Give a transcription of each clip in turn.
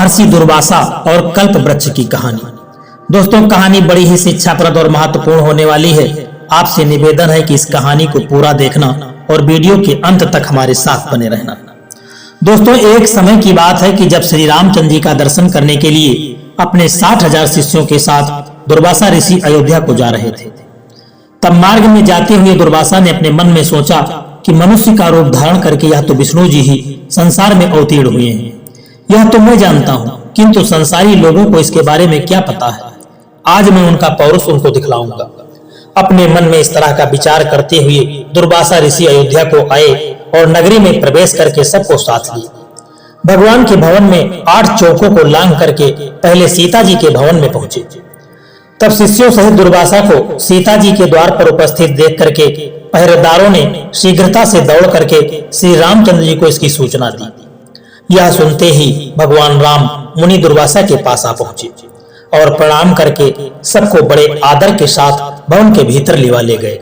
महर्षि दुर्वासा और कल्प वृक्ष की कहानी। दोस्तों, कहानी बड़ी ही शिक्षाप्रद और महत्वपूर्ण होने वाली है। आपसे निवेदन है कि इस कहानी को पूरा देखना और वीडियो के अंत तक हमारे साथ बने रहना। दोस्तों, एक समय की बात है कि जब श्री रामचंद्र जी का दर्शन करने के लिए अपने 60,000 शिष्यों के साथ दुर्वासा ऋषि अयोध्या को जा रहे थे। तब मार्ग में जाते हुए दुर्वासा ने अपने मन में सोचा कि मनुष्य का रूप धारण करके यह तो विष्णु जी ही संसार में अवतीर्ण हुए हैं। यह तो मैं जानता हूँ, किंतु संसारी लोगों को इसके बारे में क्या पता है। आज मैं उनका पौरुष उनको दिखलाऊंगा। अपने मन में इस तरह का विचार करते हुए दुर्वासा ऋषि अयोध्या को आए और नगरी में प्रवेश करके सबको साथ लिए। भगवान के भवन में 8 चौकों को लांघ करके पहले सीता जी के भवन में पहुंचे। तब शिष्यों सहित दुर्वासा को सीता जी के द्वार पर उपस्थित देख करके पहरेदारों ने शीघ्रता से दौड़ करके श्री रामचंद्र जी को इसकी सूचना दी। यह सुनते ही भगवान राम मुनि दुर्वासा के पास आ पहुंचे और प्रणाम करके सबको बड़े आदर के साथ भवन के भीतर लिवा ले गए।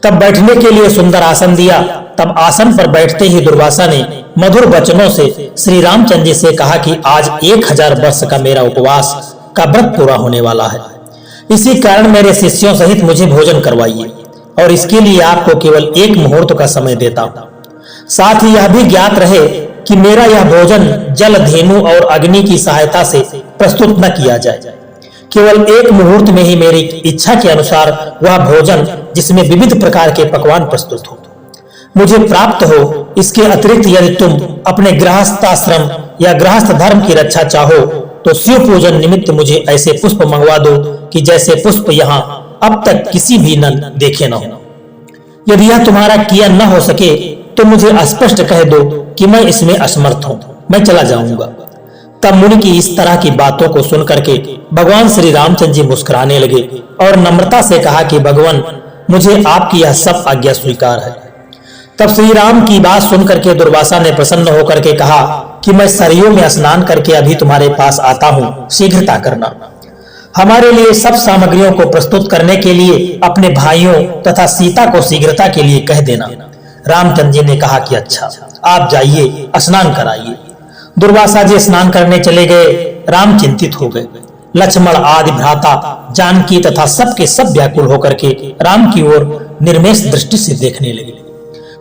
तब बैठने के लिए सुंदर आसन दिया। तब आसन पर बैठते ही दुर्वासा ने मधुर वचनों से श्री रामचंद्र जी से कहा कि आज 1000 वर्ष का मेरा उपवास का व्रत पूरा होने वाला है। इसी कारण मेरे शिष्यों सहित मुझे भोजन करवाइए और इसके लिए आपको केवल 1 मुहूर्त का समय देता हूँ। साथ ही यह भी ज्ञात रहे कि मेरा यह भोजन जल, धेनु और अग्नि की सहायता से प्रस्तुत न किया जाए। केवल 1 मुहूर्त में ही मेरी इच्छा के अनुसार वह भोजन जिसमें विविध प्रकार के पकवान प्रस्तुत हो मुझे प्राप्त हो। इसके अतिरिक्त यदि तुम अपने गृहस्थाश्रम या गृहस्थ धर्म की रक्षा चाहो तो शिव पूजन निमित्त मुझे ऐसे पुष्प मंगवा दो कि जैसे पुष्प यहाँ अब तक किसी भी ने देखे न हो। यदि यह तुम्हारा किया न हो सके तो मुझे स्पष्ट कह दो कि मैं इसमें असमर्थ हूँ, मैं चला जाऊंगा। तब मुनि की इस तरह की बातों को सुन करके भगवान श्री रामचंद्र जी मुस्कुराने लगे और नम्रता से कहा कि भगवान, मुझे आपकी यह सब आज्ञा स्वीकार है। तब श्री राम की बात सुन करके दुर्वासा ने प्रसन्न होकर के कहा कि मैं सरयू में स्नान करके अभी तुम्हारे पास आता हूँ, शीघ्रता करना। हमारे लिए सब सामग्रियों को प्रस्तुत करने के लिए अपने भाइयों तथा सीता को शीघ्रता के लिए कह देना। रामचंद्र जी ने कहा कि अच्छा, आप जाइए, स्नान कराइए। दुर्वासा जी स्नान करने चले गए। राम चिंतित हो गए। लक्ष्मण आदि भ्राता जानकी तथा सबके सब व्याकुल होकर के राम की ओर निर्मेष दृष्टि से देखने लगे।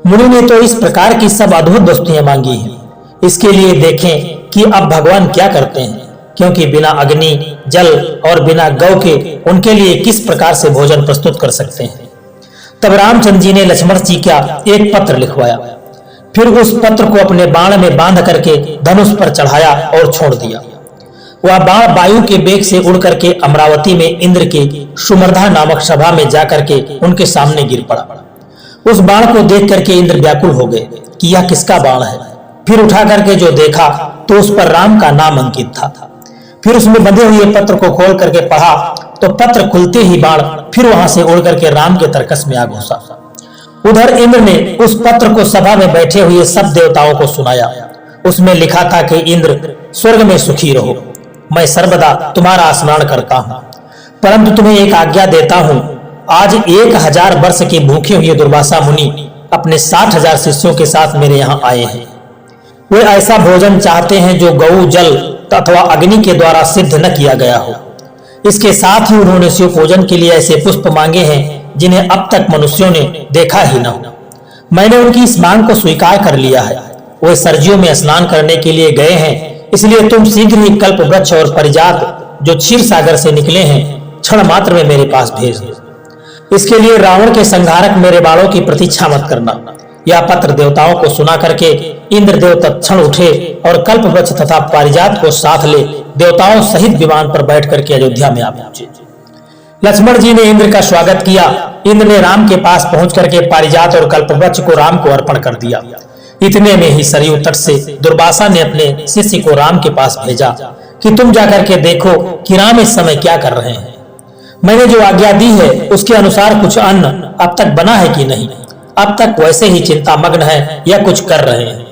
मुनि ने तो इस प्रकार की सब अद्भुत वस्तुएं मांगी हैं। इसके लिए देखें कि अब भगवान क्या करते हैं, क्योंकि बिना अग्नि, जल और बिना गौ के उनके लिए किस प्रकार से भोजन प्रस्तुत कर सकते हैं। तब रामचंद्र जी ने लक्ष्मण जी का एक पत्र लिखवाया। फिर उस पत्र को अपने बाण में बांध करके धनुष पर चढ़ाया और छोड़ दिया। वह बाण वायु के वेग से उड़ करके अमरावती में इंद्र के सुमर्धा नामक सभा में जाकर के उनके सामने गिर पड़ा। उस बाण को देख करके इंद्र व्याकुल हो गए कि यह किसका बाण है। फिर उठा करके जो देखा तो उस पर राम का नाम अंकित था। फिर उसमें बंधे हुए पत्र को खोल करके पढ़ा तो पत्र खुलते ही बाण फिर वहां से उड़ करके राम के तरकस में आ घुसा। उधर इंद्र ने उस पत्र को सभा में बैठे हुए सब देवताओं को सुनाया। उसमें लिखा था कि इंद्र, स्वर्ग में सुखी रहो, मैं सर्वदा तुम्हारा स्मरण करता हूँ, परंतु तुम्हें एक आज्ञा देता हूँ। आज 1000 वर्ष के भूखे हुए दुर्वासा मुनि अपने 60,000 शिष्यों के साथ मेरे यहाँ आए हैं। वे ऐसा भोजन चाहते हैं जो गौ, जल अथवा अग्नि के द्वारा सिद्ध न किया गया हो। इसके साथ ही उन्होंने शिव पूजन के लिए ऐसे पुष्प मांगे हैं जिन्हें अब तक मनुष्यों ने देखा ही न हो। मैंने उनकी इस मांग को स्वीकार कर लिया है। वे सरयू में स्नान करने के लिए गए हैं, इसलिए तुम शीघ्र ही कल्प वृक्ष और परिजात जो क्षीर सागर से निकले हैं क्षण मात्र में मेरे पास भेज दो। इसके लिए रावण के संहारक मेरे बाणों की प्रतीक्षा मत करना। यह पत्र देवताओं को सुना करके इंद्रदेव तत्क्षण उठे और कल्प वृक्ष तथा पारिजात को साथ ले देवताओं सहित विमान पर बैठ करके अयोध्या में आ पहुंचे। लक्ष्मण जी ने इंद्र का स्वागत किया। इंद्र ने राम के पास पहुंच करके पारिजात और कल्प वृक्ष को राम को अर्पण कर दिया। इतने में ही सरयू तट से दुर्वासा ने अपने शिष्य को राम के पास भेजा कि तुम जाकर के देखो कि राम इस समय क्या कर रहे हैं। मैंने जो आज्ञा दी है उसके अनुसार कुछ अन्न अब तक बना है कि नहीं, अब तक वैसे ही चिंता मग्न है या कुछ कर रहे हैं।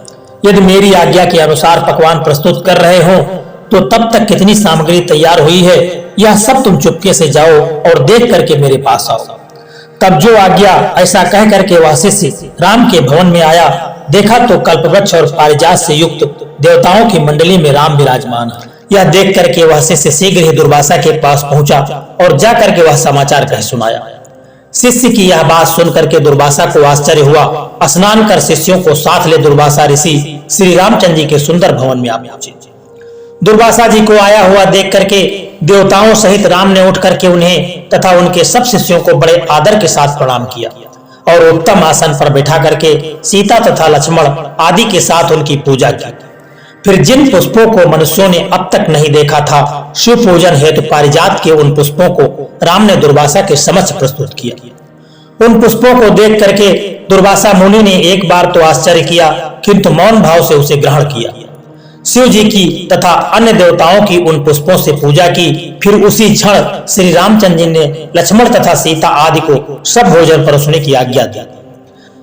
यदि मेरी आज्ञा के अनुसार पकवान प्रस्तुत कर रहे हो तो तब तक कितनी सामग्री तैयार हुई है, यह सब तुम चुपके से जाओ और देख करके मेरे पास आओ। तब जो आज्ञा, ऐसा कह करके वह शिष्य राम के भवन में आया। देखा तो कल्पवृक्ष और पारिजात से युक्त देवताओं की मंडली में राम विराजमान है। यह देख करके वह शिष्य शीघ्र ही दुर्वासा के पास पहुंचा और जाकर के वह समाचार कह सुनाया। शिष्य की यह बात सुनकर के दुर्वासा को आश्चर्य हुआ। स्नान कर शिष्यों को साथ ले दुर्वासा ऋषि श्री रामचंद्र जी के सुंदर भवन में आ पहुंचे। दुर्वासा जी को आया हुआ देख करके देवताओं सहित राम ने उठ करके उन्हें तथा उनके सब शिष्यों को बड़े आदर के साथ प्रणाम किया और उत्तम आसन पर बैठा करके सीता तथा लक्ष्मण आदि के साथ उनकी पूजा की। फिर जिन पुष्पों को मनुष्यों ने अब तक नहीं देखा था, शिव पूजन हेतु पारिजात के उन पुष्पों को राम ने दुर्वासा के समक्ष प्रस्तुत किया। उन पुष्पों को देख करके दुर्वासा मुनि ने एक बार तो आश्चर्य किया, किंतु मौन भाव से उसे ग्रहण किया। शिव जी की तथा अन्य देवताओं की उन पुष्पों से पूजा की। फिर उसी क्षण श्री रामचंद्र जी ने लक्ष्मण तथा सीता आदि को सब भोजन परोसने की आज्ञा दी।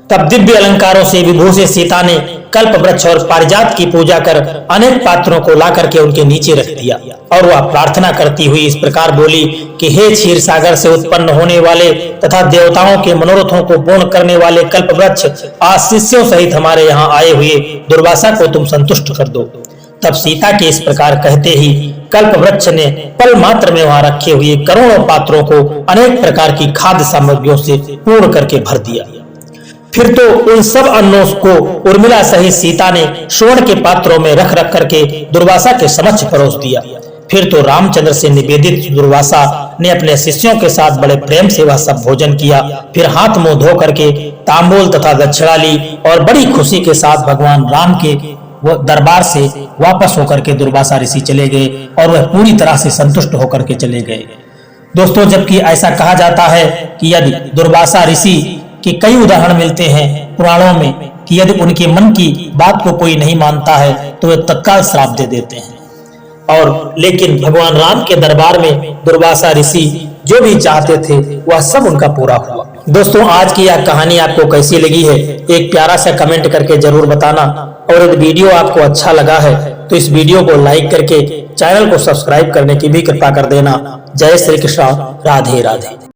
तब दिव्य अलंकारों से विभूषित सीता ने कल्प वृक्ष और पारिजात की पूजा कर अनेक पात्रों को ला करके उनके नीचे रख दिया और वह प्रार्थना करती हुई इस प्रकार बोली कि हे क्षीर सागर से उत्पन्न होने वाले तथा देवताओं के मनोरथों को पूर्ण करने वाले कल्प वृक्ष, आज शिष्यों सहित हमारे यहाँ आए हुए दुर्वासा को तुम संतुष्ट कर दो। तब सीता के इस प्रकार कहते ही कल्प वृक्ष ने पल मात्र में वहां रखे हुए करोड़ों पात्रों को अनेक प्रकार की खाद्य सामग्रियों से पूर्ण करके भर दिया। फिर तो उन सब अन्नों को उर्मिला सहित सीता ने स्वर्ण के पात्रों में रख रख करके दुर्वासा के समक्ष परोस दिया। फिर तो रामचंद्र से निवेदित दुर्वासा ने अपने शिष्यों के साथ बड़े प्रेम से वह सब भोजन किया। फिर हाथ मुंह धो करके तांबूल तथा दक्षिणा ली और बड़ी खुशी के साथ भगवान राम के वो दरबार से वापस होकर के दुर्वासा ऋषि चले गए और वह पूरी तरह से संतुष्ट होकर के चले गए। दोस्तों, जबकि ऐसा कहा जाता है कि यदि दुर्वासा ऋषि के कई उदाहरण मिलते हैं पुराणों में कि यदि उनके मन की बात को कोई नहीं मानता है तो वे तत्काल श्राप दे देते हैं। और लेकिन भगवान राम के दरबार में दुर्वासा ऋषि जो भी चाहते थे वह सब उनका पूरा हुआ। दोस्तों, आज की यह कहानी आपको कैसी लगी है एक प्यारा सा कमेंट करके जरूर बताना। और यदि वीडियो आपको अच्छा लगा है तो इस वीडियो को लाइक करके चैनल को सब्सक्राइब करने की भी कृपा कर देना। जय श्री कृष्ण, राधे राधे।